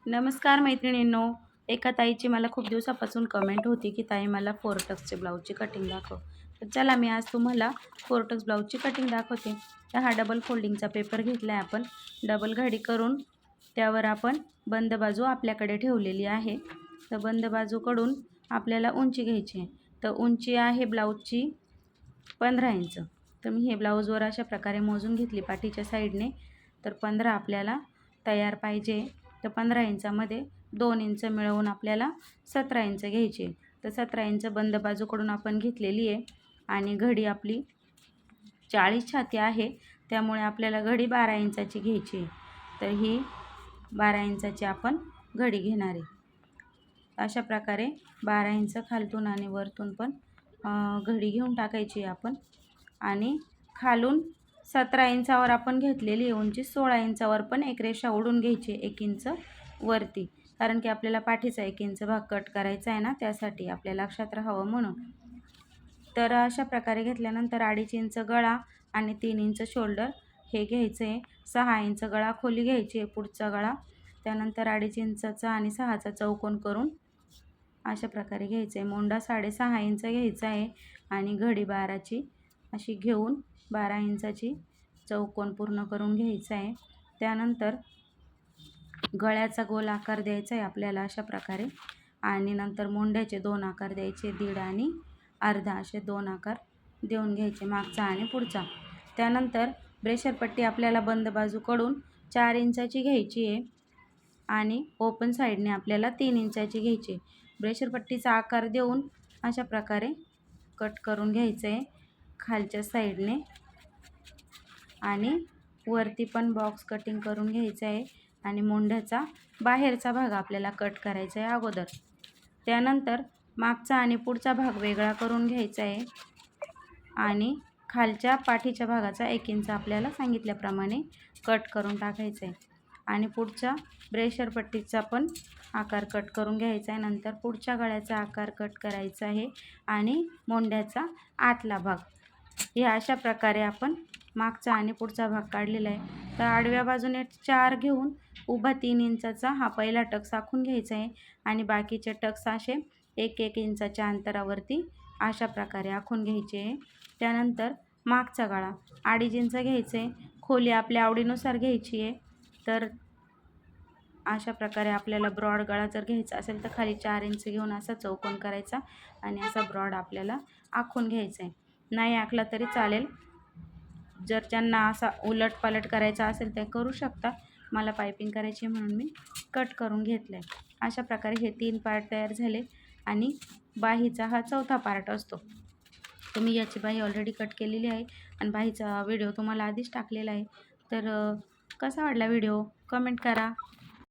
नमस्कार मैत्रिणींनो. एका ताईची मला खूप दिवसापासून कमेंट होती की ताई मला फोरटक्सचे ब्लाऊजची कटिंग दाखव. तर चला मी आज तुम्हाला फोरटक्स ब्लाऊजची कटिंग दाखवते. तर हा डबल फोल्डिंगचा पेपर घेतला आहे आपण. डबल घडी करून त्यावर आपण बंद बाजू आपल्याकडे ठेवलेली आहे. तर बंद बाजूकडून आपल्याला उंची घ्यायची आहे. तर उंची आहे ब्लाऊजची 15 इंच. तर मी हे ब्लाऊजवर अशा प्रकारे मोजून घेतली पाठीच्या साईडने. तर 15 आपल्याला तयार पाहिजे. तर 15 इंचामध्ये 2 इंच मिळवून आपल्याला 17 इंच घ्यायची. तर 17 इंच बंद बाजूकडून आपण घेतलेली आहे. आणि घडी आपली 40 छाती आहे, त्यामुळे आपल्याला घडी 12 इंचाची घ्यायची आहे. तर ही 12 इंचाची आपण घडी घेणार आहे. अशा प्रकारे 12 इंच खालतून आणि वरतून पण घडी घेऊन टाकायची आपण. आणि खालून 17 इंचावर आपण घेतलेली आहे उंची. 16 इंचावर पण एक रेषा ओढून घ्यायची 1 इंच वरती, कारण की आपल्याला पाठीचा 1 इंच भाग कट करायचा आहे ना, त्यासाठी आपल्या लक्षात राहावं म्हणून. तर अशा प्रकारे घेतल्यानंतर 2.5 इंच गळा आणि 3 इंच शोल्डर हे घ्यायचं आहे. 6 इंच गळा खोली घ्यायची आहे पुढचा गळा. त्यानंतर 2.5 इंचाचा आणि 6चा चौकोन करून अशा प्रकारे घ्यायचं आहे. मोंडा 6.5 इंच घ्यायचा आहे आणि घडी 12ची अशी घेऊन 12 इंचाची चौकोन पूर्ण करून घ्यायचा आहे. त्यानंतर गळ्याचा गोल आकार द्यायचा आहे आपल्याला अशा प्रकारे. आणि नंतर मोंड्याचे 2 आकार द्यायचे, 1.5 आणि अर्धा असे 2 आकार देऊन घ्यायचे, मागचा आणि पुढचा. त्यानंतर ब्रेशरपट्टी आपल्याला बंद बाजूकडून 4 इंचाची घ्यायची आहे आणि ओपन साईडने आपल्याला 3 इंचाची घ्यायची. ब्रेशरपट्टीचा आकार देऊन अशा प्रकारे कट करून घ्यायचं आहे खालच्या साईडने. आणि वरती पण बॉक्स कटिंग करून घ्यायचं आहे. आणि मोंढ्याचा बाहेरचा भाग आपल्याला कट करायचा आहे अगोदर. त्यानंतर मागचा आणि पुढचा भाग वेगळा करून घ्यायचा आहे. आणि खालच्या पाठीच्या भागाचा 1 इंच आपल्याला सांगितल्याप्रमाणे कट करून टाकायचं आहे. आणि पुढच्या ब्रेशरपट्टीचा पण आकार कट करून घ्यायचा आहे. नंतर पुढच्या गळ्याचा आकार कट करायचा आहे आणि मोंड्याचा आतला भाग. हे अशा प्रकारे आपण मागचा आणि पुढचा भाग काढलेला आहे. तर आडव्या बाजूने 4 घेऊन उभा 3 इंचाचा हा पहिला टक्स आखून घ्यायचा आहे. आणि बाकीचे टक्स असे 1-1 इंचाच्या अंतरावरती अशा प्रकारे आखून घ्यायचे आहे. त्यानंतर मागचा गळा 2.5 इंच घ्यायचं आहे. खोली आपल्या आवडीनुसार घ्यायची आहे. तर अशा प्रकारे आपल्याला ब्रॉड गळा जर घ्यायचा असेल तर खाली 4 इंच घेऊन असा चौकोन करायचा आणि असा ब्रॉड आपल्याला आखून घ्यायचा आहे. नाही आखला तरी चालेल. जर ज्यांना असा उलटपालट करायचा असेल ते करू शकता. मला पायपिंग करायची म्हणून मी कट करून घेतलं आहे. अशा प्रकारे हे 3 पार्ट तयार झाले. आणि बाहीचा हा चौथा पार्ट असतो. तर मी याची बाही ऑलरेडी कट केलेली आहे आणि बाहीचा व्हिडिओ तुम्हाला आधीच टाकलेला आहे. तर कसा वाटला व्हिडिओ कमेंट करा.